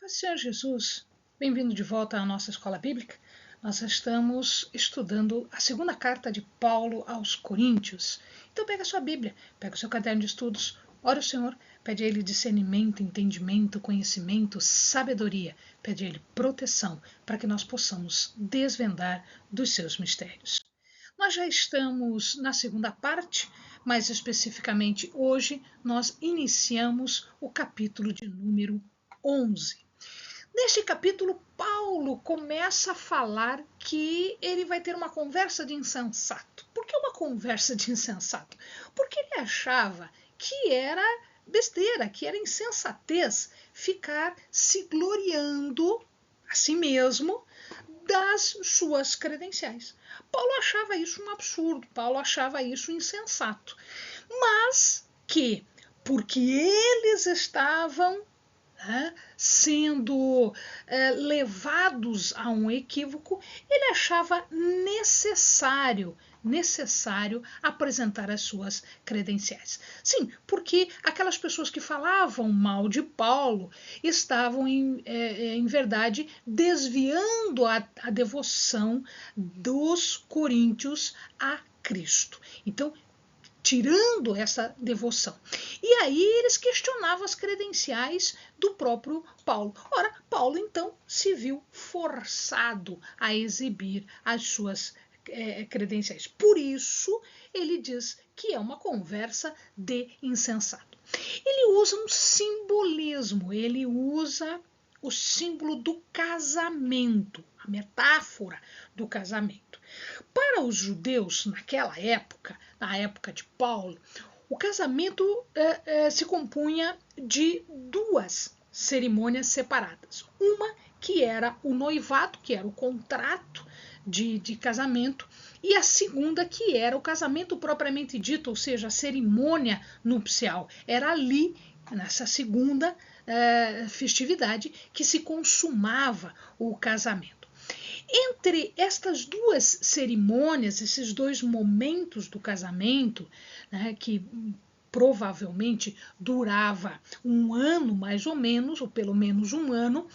Paz do Senhor Jesus, bem-vindo de volta à nossa escola bíblica. Nós estamos estudando a segunda carta de Paulo aos Coríntios. Então pega a sua Bíblia, pega o seu caderno de estudos, ora o Senhor, pede a Ele discernimento, entendimento, conhecimento, sabedoria, pede a Ele proteção, para que nós possamos desvendar dos seus mistérios. Nós já estamos na segunda parte, mais especificamente hoje nós iniciamos o capítulo de número 11. Neste capítulo, Paulo começa a falar que ele vai ter uma conversa de insensato. Por que uma conversa de insensato? Porque ele achava que era besteira, que era insensatez ficar se gloriando a si mesmo das suas credenciais. Paulo achava isso um absurdo, Paulo achava isso insensato. Mas que, porque eles estavam sendo levados a um equívoco, ele achava necessário apresentar as suas credenciais. Sim, porque aquelas pessoas que falavam mal de Paulo estavam, em verdade, desviando a devoção dos coríntios a Cristo. Então, tirando essa devoção. E aí eles questionavam as credenciais do próprio Paulo. Ora, Paulo então se viu forçado a exibir as suas credenciais. Por isso, ele diz que é uma conversa de insensato. Ele usa um simbolismo, ele usa o símbolo do casamento, a metáfora do casamento. Para os judeus, naquela época, na época de Paulo, o casamento se compunha de duas cerimônias separadas. Uma que era o noivado, que era o contrato de casamento, e a segunda que era o casamento propriamente dito, ou seja, a cerimônia nupcial. Era ali, nessa segunda festividade, que se consumava o casamento. Entre estas duas cerimônias, esses dois momentos do casamento, que provavelmente durava um ano mais ou menos, ou pelo menos um ano,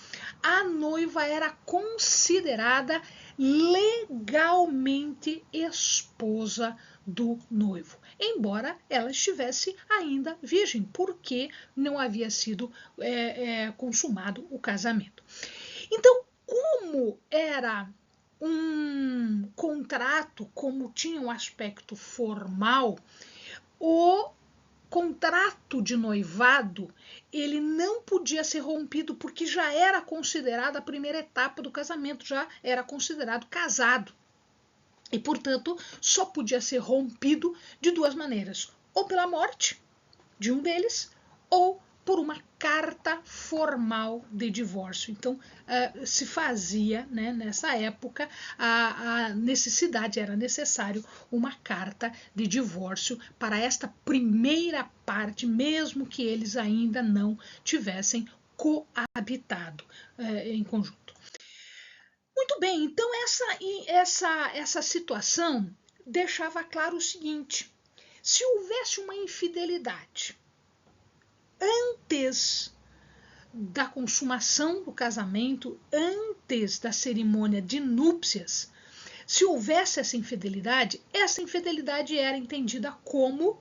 a noiva era considerada legalmente esposa do noivo, embora ela estivesse ainda virgem, porque não havia sido consumado o casamento. Então, como era um contrato, como tinha um aspecto formal, o contrato de noivado ele não podia ser rompido porque já era considerado a primeira etapa do casamento, já era considerado casado. E, portanto, só podia ser rompido de duas maneiras, ou pela morte de um deles, ou por uma carta formal de divórcio. Então, se fazia, nessa época, a necessidade, era necessário uma carta de divórcio para esta primeira parte, mesmo que eles ainda não tivessem coabitado em conjunto. Muito bem, então essa situação deixava claro o seguinte: se houvesse uma infidelidade antes da consumação do casamento, antes da cerimônia de núpcias, se houvesse essa infidelidade era entendida como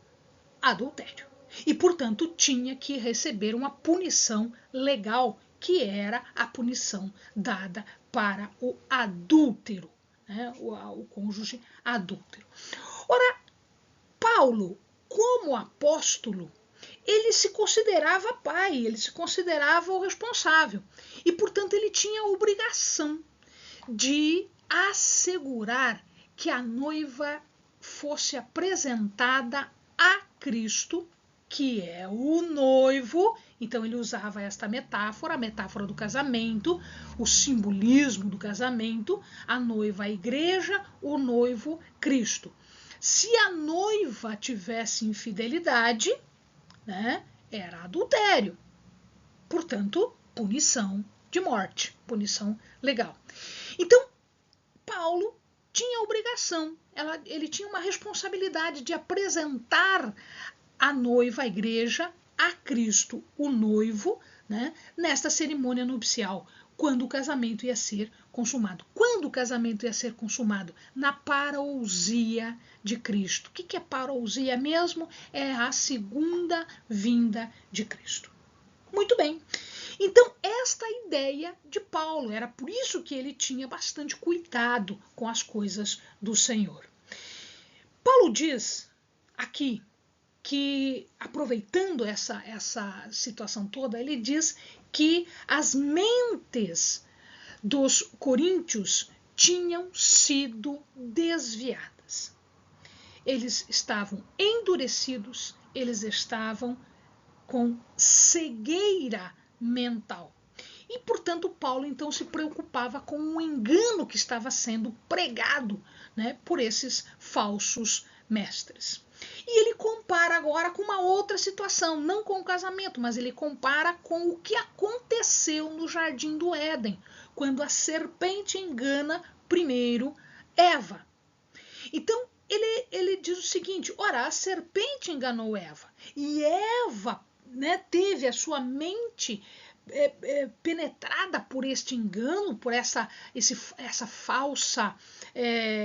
adultério. E, portanto, tinha que receber uma punição legal, que era a punição dada para o adúltero, o cônjuge adúltero. Ora, Paulo, como apóstolo, ele se considerava pai, ele se considerava o responsável. E, portanto, ele tinha a obrigação de assegurar que a noiva fosse apresentada a Cristo, que é o noivo. Então ele usava esta metáfora, a metáfora do casamento, o simbolismo do casamento, a noiva a igreja, o noivo Cristo. Se a noiva tivesse infidelidade, era adultério. Portanto, punição de morte, punição legal. Então, Paulo tinha a obrigação, ele tinha uma responsabilidade de apresentar a noiva, a igreja, a Cristo, o noivo, né, nesta cerimônia nupcial, quando o casamento ia ser consumado. Quando o casamento ia ser consumado? Na parousia de Cristo. O que é parousia mesmo? É a segunda vinda de Cristo. Muito bem. Então, esta ideia de Paulo, era por isso que ele tinha bastante cuidado com as coisas do Senhor. Paulo diz aqui que, aproveitando essa situação toda, ele diz que as mentes dos coríntios tinham sido desviadas. Eles estavam endurecidos, eles estavam com cegueira mental. E, portanto, Paulo então se preocupava com o engano que estava sendo pregado, né, por esses falsos mestres. E ele compara agora com uma outra situação, não com o casamento, mas ele compara com o que aconteceu no Jardim do Éden, quando a serpente engana primeiro Eva. Então, ele diz o seguinte: ora, a serpente enganou Eva, e Eva, né, teve a sua mente penetrada por este engano, por essa falsa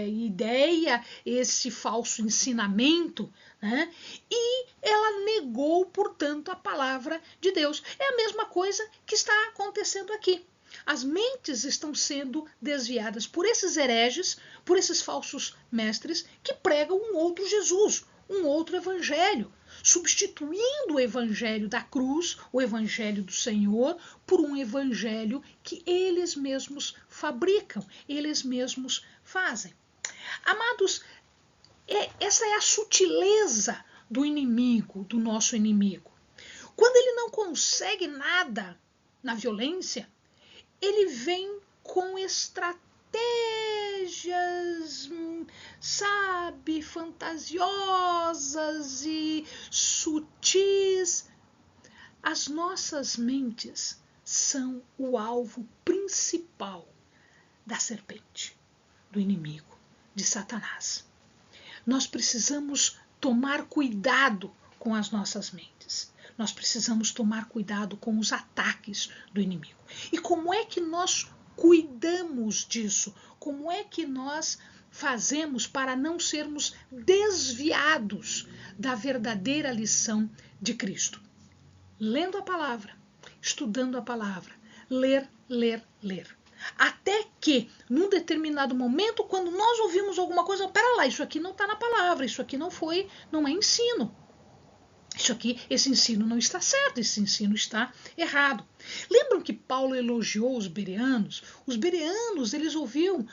ideia, esse falso ensinamento, né? E ela negou, portanto, a palavra de Deus. É a mesma coisa que está acontecendo aqui. As mentes estão sendo desviadas por esses hereges, por esses falsos mestres que pregam um outro Jesus, um outro evangelho, substituindo o evangelho da cruz, o evangelho do Senhor, por um evangelho que eles mesmos fabricam, eles mesmos fazem. Amados, essa é a sutileza do inimigo, do nosso inimigo. Quando ele não consegue nada na violência, ele vem com estratégias, sabe, fantasiosas e sutis. As nossas mentes são o alvo principal da serpente, do inimigo, de Satanás. Nós precisamos tomar cuidado com as nossas mentes. Nós precisamos tomar cuidado com os ataques do inimigo. E como é que nós cuidamos disso? Como é que nós fazemos para não sermos desviados da verdadeira lição de Cristo? Lendo a palavra, estudando a palavra, ler. Até que, num determinado momento, quando nós ouvimos alguma coisa, pera lá, isso aqui não está na palavra, isso aqui não é ensino. Isso aqui, esse ensino não está certo, esse ensino está errado. Lembram que Paulo elogiou os bereanos? Os bereanos, eles ouviam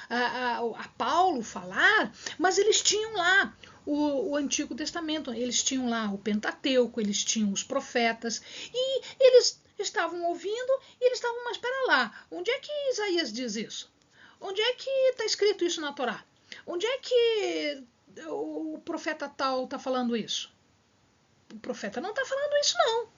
a Paulo falar, mas eles tinham lá o Antigo Testamento, eles tinham lá o Pentateuco, eles tinham os profetas, e eles estavam ouvindo e eles estavam, mas espera lá, onde é que Isaías diz isso? Onde é que está escrito isso na Torá? Onde é que o profeta tal está falando isso? O profeta não está falando isso, não.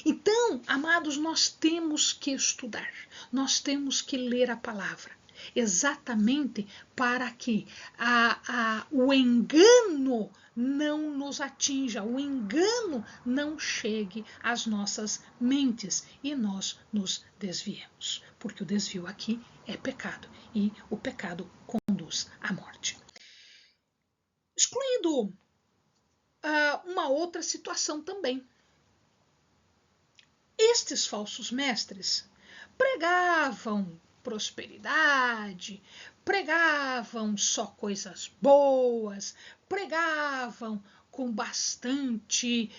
Então, amados, nós temos que estudar, nós temos que ler a palavra, exatamente para que o engano não nos atinja, o engano não chegue às nossas mentes e nós nos desviemos, porque o desvio aqui é pecado e o pecado conduz à morte. Excluindo uma outra situação também. Estes falsos mestres pregavam prosperidade, pregavam só coisas boas, pregavam com bastante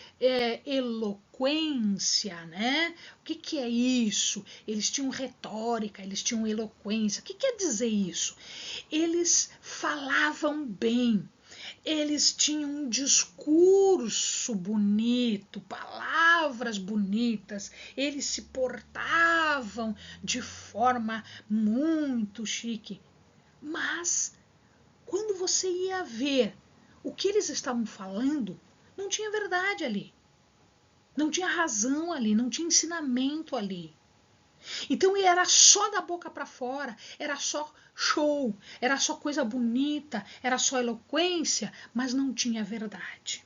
eloquência, né? O que é isso? Eles tinham retórica, eles tinham eloquência. O que quer dizer isso? Eles falavam bem. Eles tinham um discurso bonito, palavras bonitas, eles se portavam de forma muito chique. Mas, quando você ia ver o que eles estavam falando, não tinha verdade ali. Não tinha razão ali, não tinha ensinamento ali. Então era só da boca para fora, era só show, era só coisa bonita, era só eloquência, mas não tinha verdade.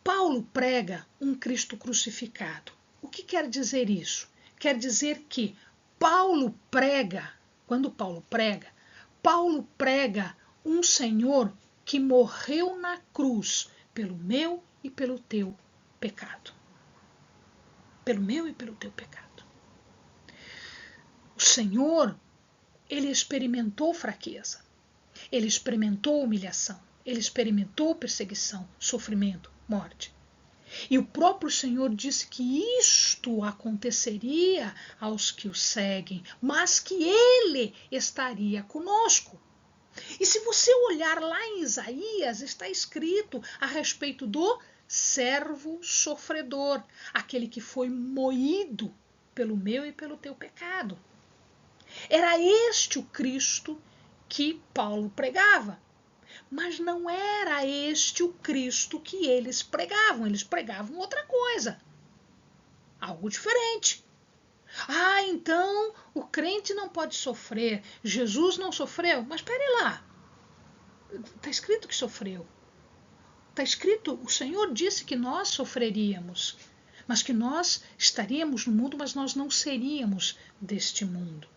Paulo prega um Cristo crucificado. O que quer dizer isso? Quer dizer que quando Paulo prega um Senhor que morreu na cruz pelo meu e pelo teu pecado. Pelo meu e pelo teu pecado. O Senhor, ele experimentou fraqueza, ele experimentou humilhação, ele experimentou perseguição, sofrimento, morte. E o próprio Senhor disse que isto aconteceria aos que o seguem, mas que ele estaria conosco. E se você olhar lá em Isaías, está escrito a respeito do servo sofredor, aquele que foi moído pelo meu e pelo teu pecado. Era este o Cristo que Paulo pregava. Mas não era este o Cristo que eles pregavam outra coisa, algo diferente. Então o crente não pode sofrer, Jesus não sofreu, mas espere lá, está escrito que sofreu, está escrito, o Senhor disse que nós sofreríamos, mas que nós estaríamos no mundo, mas nós não seríamos deste mundo.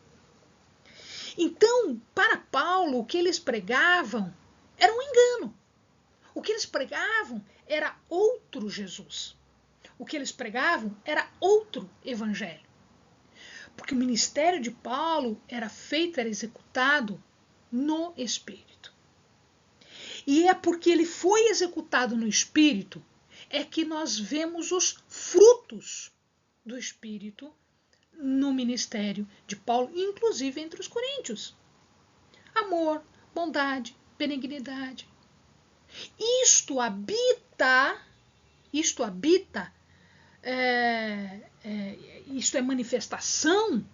Então, para Paulo, o que eles pregavam era um engano. O que eles pregavam era outro Jesus. O que eles pregavam era outro evangelho. Porque o ministério de Paulo era executado no Espírito. E é porque ele foi executado no Espírito é que nós vemos os frutos do Espírito no ministério de Paulo, inclusive entre os coríntios. Amor, bondade, benignidade. Isto habita, isto é manifestação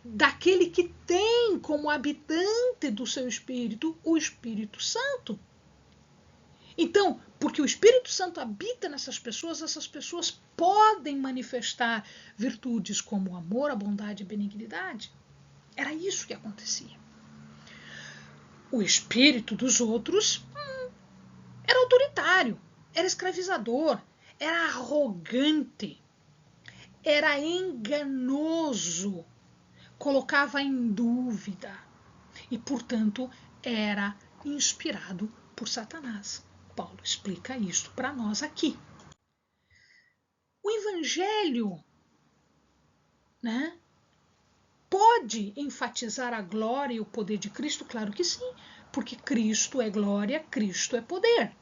daquele que tem como habitante do seu Espírito o Espírito Santo. Então, porque o Espírito Santo habita nessas pessoas podem manifestar virtudes como o amor, a bondade e a benignidade. Era isso que acontecia. O espírito dos outros era autoritário, era escravizador, era arrogante, era enganoso, colocava em dúvida e, portanto, era inspirado por Satanás. Paulo explica isso para nós aqui. O Evangelho, pode enfatizar a glória e o poder de Cristo? Claro que sim, porque Cristo é glória, Cristo é poder.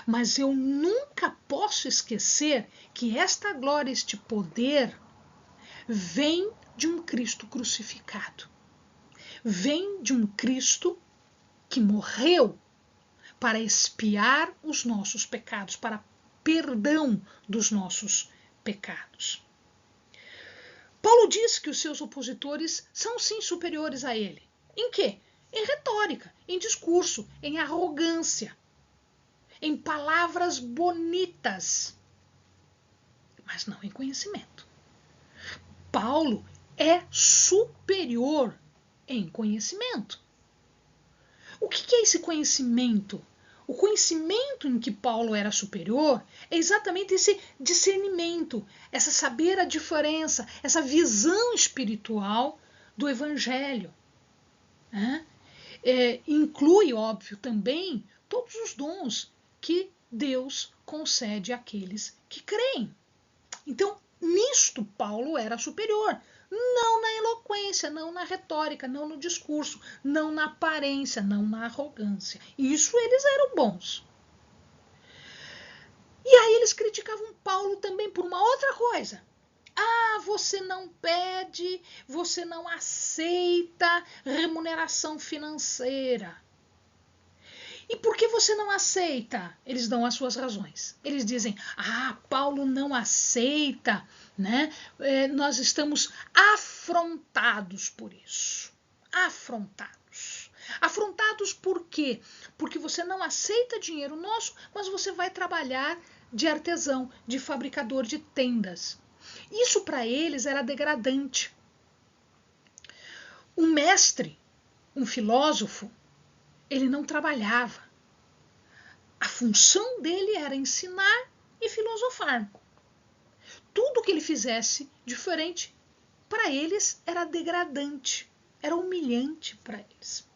Mas eu nunca posso esquecer que esta glória, este poder, vem de um Cristo crucificado. Vem de um Cristo que morreu para expiar os nossos pecados, para perdão dos nossos pecados. Paulo diz que os seus opositores são sim superiores a ele. Em quê? Em retórica, em discurso, em arrogância, em palavras bonitas, mas não em conhecimento. Paulo é superior em conhecimento. O que é esse conhecimento? O conhecimento em que Paulo era superior é exatamente esse discernimento, essa saber a diferença, essa visão espiritual do Evangelho. Inclui, óbvio, também todos os dons que Deus concede àqueles que creem. Então, nisto Paulo era superior. Não na eloquência, não na retórica, não no discurso, não na aparência, não na arrogância. Isso eles eram bons. E aí eles criticavam Paulo também por uma outra coisa. Você não pede, você não aceita remuneração financeira. E por que você não aceita? Eles dão as suas razões. Eles dizem, Paulo não aceita, nós estamos afrontados por isso. Afrontados. Afrontados por quê? Porque você não aceita dinheiro nosso, mas você vai trabalhar de artesão, de fabricador de tendas. Isso para eles era degradante. Um mestre, um filósofo, ele não trabalhava. A função dele era ensinar e filosofar. Tudo que ele fizesse diferente, para eles era degradante, era humilhante para eles.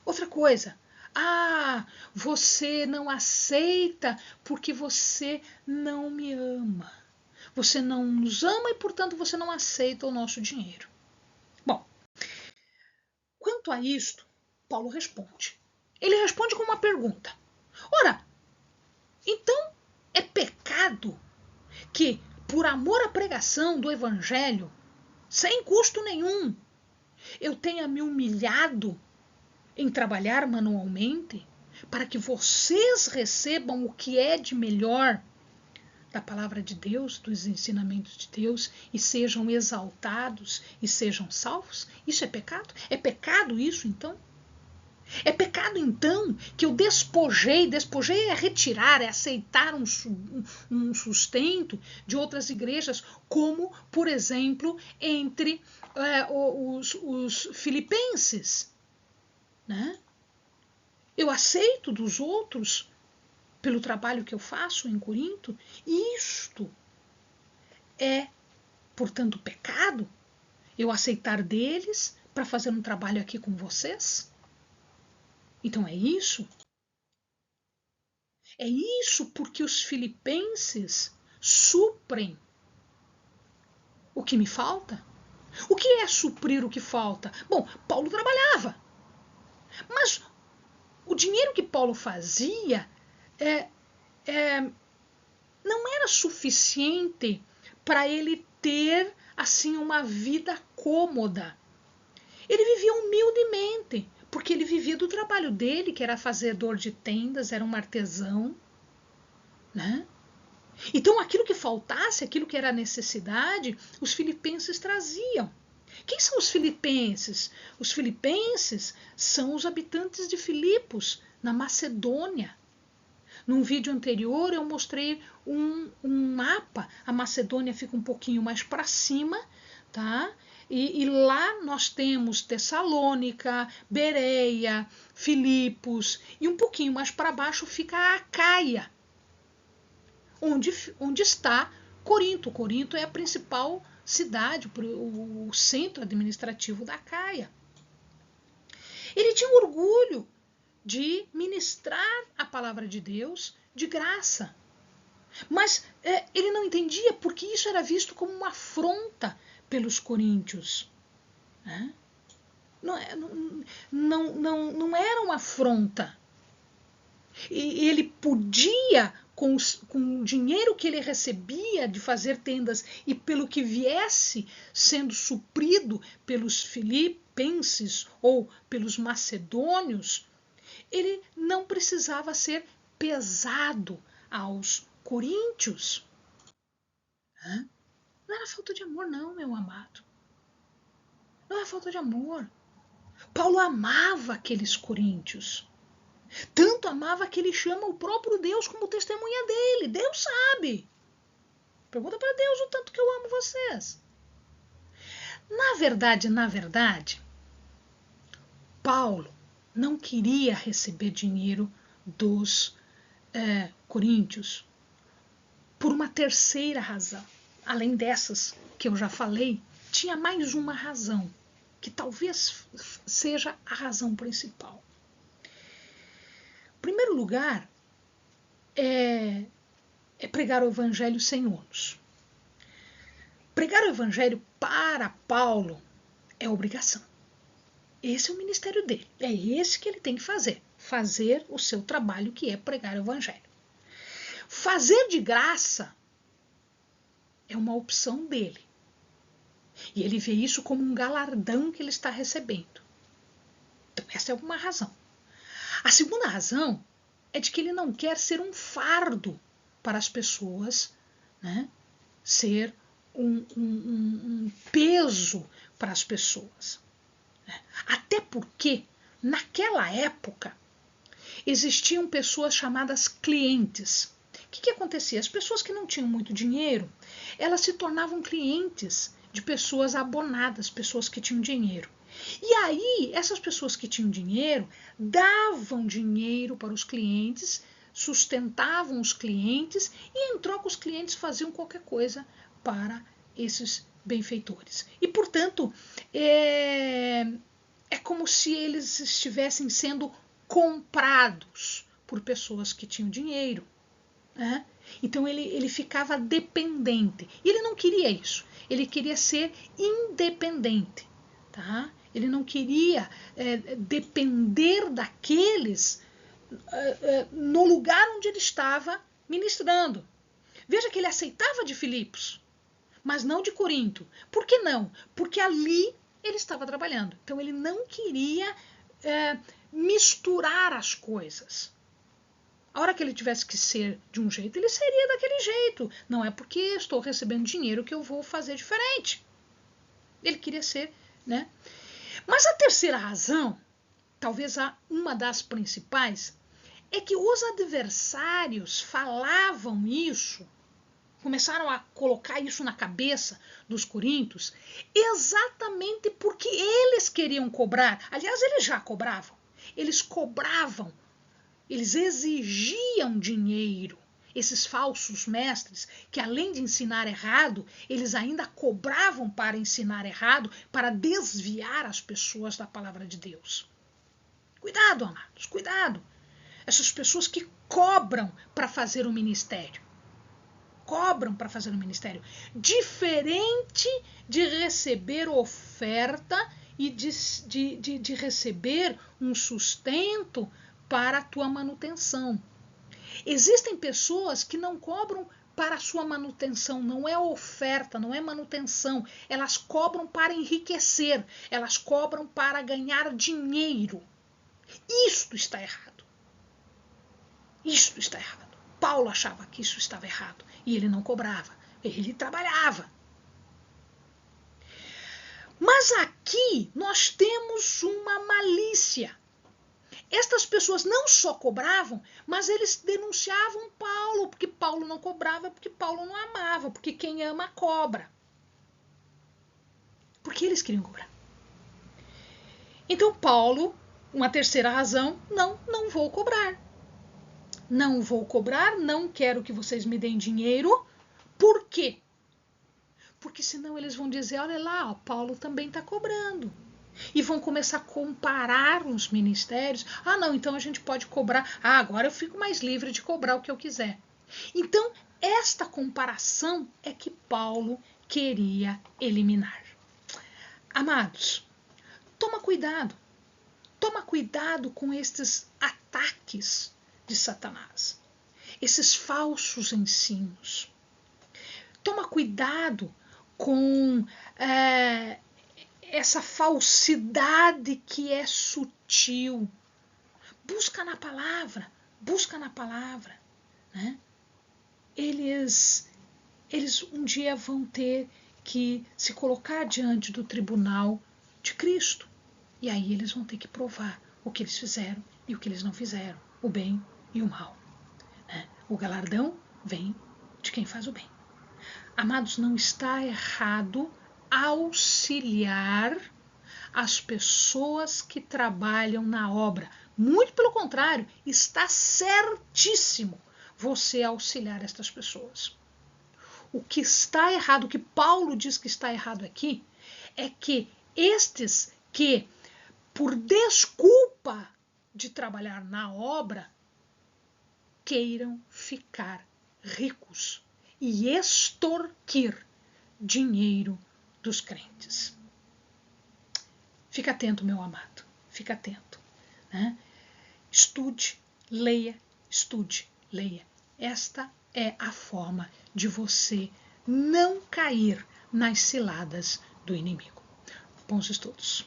Outra coisa, você não aceita porque você não me ama. Você não nos ama e, portanto, você não aceita o nosso dinheiro. Bom, quanto a isto, Paulo responde. Ele responde com uma pergunta. Ora, então é pecado que, por amor à pregação do evangelho, sem custo nenhum, eu tenha me humilhado em trabalhar manualmente para que vocês recebam o que é de melhor da palavra de Deus, dos ensinamentos de Deus, e sejam exaltados e sejam salvos? Isso é pecado? É pecado isso, então? É pecado, então, que eu despojei é retirar, é aceitar um sustento de outras igrejas, como, por exemplo, entre os filipenses. Né? Eu aceito dos outros pelo trabalho que eu faço em Corinto, e isto é, portanto, pecado? Eu aceitar deles para fazer um trabalho aqui com vocês? Então é isso? É isso porque os filipenses suprem o que me falta? O que é suprir o que falta? Bom, Paulo trabalhava, mas o dinheiro que Paulo fazia não era suficiente para ele ter assim uma vida cômoda. Ele vivia humildemente, porque ele vivia do trabalho dele, que era fazedor de tendas, era um artesão, né? Então aquilo que faltasse, aquilo que era necessidade, os filipenses traziam. Quem são os filipenses? Os filipenses são os habitantes de Filipos, na Macedônia. Num vídeo anterior eu mostrei um mapa, a Macedônia fica um pouquinho mais para cima, tá? E lá nós temos Tessalônica, Bereia, Filipos, e um pouquinho mais para baixo fica a Acaia, onde está Corinto. Corinto é a principal cidade, o centro administrativo da Acaia. Ele tinha orgulho de ministrar a palavra de Deus de graça. Mas ele não entendia porque isso era visto como uma afronta pelos coríntios. Né? Não era uma afronta. E ele podia, com o dinheiro que ele recebia de fazer tendas e pelo que viesse sendo suprido pelos filipenses ou pelos macedônios, ele não precisava ser pesado aos coríntios. Não era falta de amor, não, meu amado. Não era falta de amor. Paulo amava aqueles coríntios. Tanto amava que ele chama o próprio Deus como testemunha dele. Deus sabe. Pergunta para Deus o tanto que eu amo vocês. Na verdade, Paulo não queria receber dinheiro dos coríntios por uma terceira razão. Além dessas que eu já falei, tinha mais uma razão, que talvez seja a razão principal. Em primeiro lugar, é pregar o evangelho sem ônus. Pregar o evangelho para Paulo é obrigação. Esse é o ministério dele. É esse que ele tem que fazer. Fazer o seu trabalho, que é pregar o evangelho. Fazer de graça é uma opção dele. E ele vê isso como um galardão que ele está recebendo. Então, essa é uma razão. A segunda razão é de que ele não quer ser fardo para as pessoas, né? Ser um peso para as pessoas. Até porque, naquela época, existiam pessoas chamadas clientes. O que acontecia? As pessoas que não tinham muito dinheiro, elas se tornavam clientes de pessoas abonadas, pessoas que tinham dinheiro. E aí, essas pessoas que tinham dinheiro davam dinheiro para os clientes sustentavam os clientes e, em troca, os clientes faziam qualquer coisa para esses benfeitores. E, portanto, é como se eles estivessem sendo comprados por pessoas que tinham dinheiro, né? Então ele ficava dependente. E ele não queria isso. Ele queria ser independente, tá? Ele não queria depender daqueles no lugar onde ele estava ministrando. Veja que ele aceitava de Filipos, mas não de Corinto. Por que não? Porque ali ele estava trabalhando. Então ele não queria misturar as coisas. A hora que ele tivesse que ser de um jeito, ele seria daquele jeito. Não é porque estou recebendo dinheiro que eu vou fazer diferente. Ele queria ser, né? Mas a terceira razão, talvez uma das principais, é que os adversários falavam isso, começaram a colocar isso na cabeça dos coríntios, exatamente porque eles queriam cobrar. Aliás, eles já cobravam. Eles cobravam. Eles exigiam dinheiro. Esses falsos mestres, que além de ensinar errado, eles ainda cobravam para ensinar errado, para desviar as pessoas da palavra de Deus. Cuidado, amados, cuidado. Essas pessoas que cobram para fazer o ministério. Cobram para fazer o ministério. Diferente de receber oferta e de receber um sustento para a tua manutenção. Existem pessoas que não cobram para a sua manutenção, não é oferta, não é manutenção. Elas cobram para enriquecer, elas cobram para ganhar dinheiro. Isto está errado. Isto está errado. Paulo achava que isso estava errado e ele não cobrava, ele trabalhava. Mas aqui nós temos uma malícia. Estas pessoas não só cobravam, mas eles denunciavam Paulo, porque Paulo não cobrava, porque Paulo não amava, porque quem ama cobra. Porque eles queriam cobrar. Então Paulo, uma terceira razão, não vou cobrar. Não vou cobrar, não quero que vocês me deem dinheiro. Por quê? Porque senão eles vão dizer, olha lá, Paulo também está cobrando. E vão começar a comparar os ministérios. Ah, não, então a gente pode cobrar. Ah, agora eu fico mais livre de cobrar o que eu quiser. Então, esta comparação é que Paulo queria eliminar. Amados, toma cuidado. Toma cuidado com estes ataques de Satanás. Esses falsos ensinos. Toma cuidado com essa falsidade que é sutil. Busca na palavra, né? Eles um dia vão ter que se colocar diante do tribunal de Cristo. E aí eles vão ter que provar o que eles fizeram e o que eles não fizeram, o bem e o mal. Né? O galardão vem de quem faz o bem. Amados, não está errado auxiliar as pessoas que trabalham na obra. Muito pelo contrário, está certíssimo você auxiliar estas pessoas. O que está errado, o que Paulo diz que está errado aqui, é que estes que, por desculpa de trabalhar na obra, queiram ficar ricos e extorquir dinheiro dos crentes. Fica atento, meu amado, fica atento. Né? Estude, leia. Esta é a forma de você não cair nas ciladas do inimigo. Bons estudos.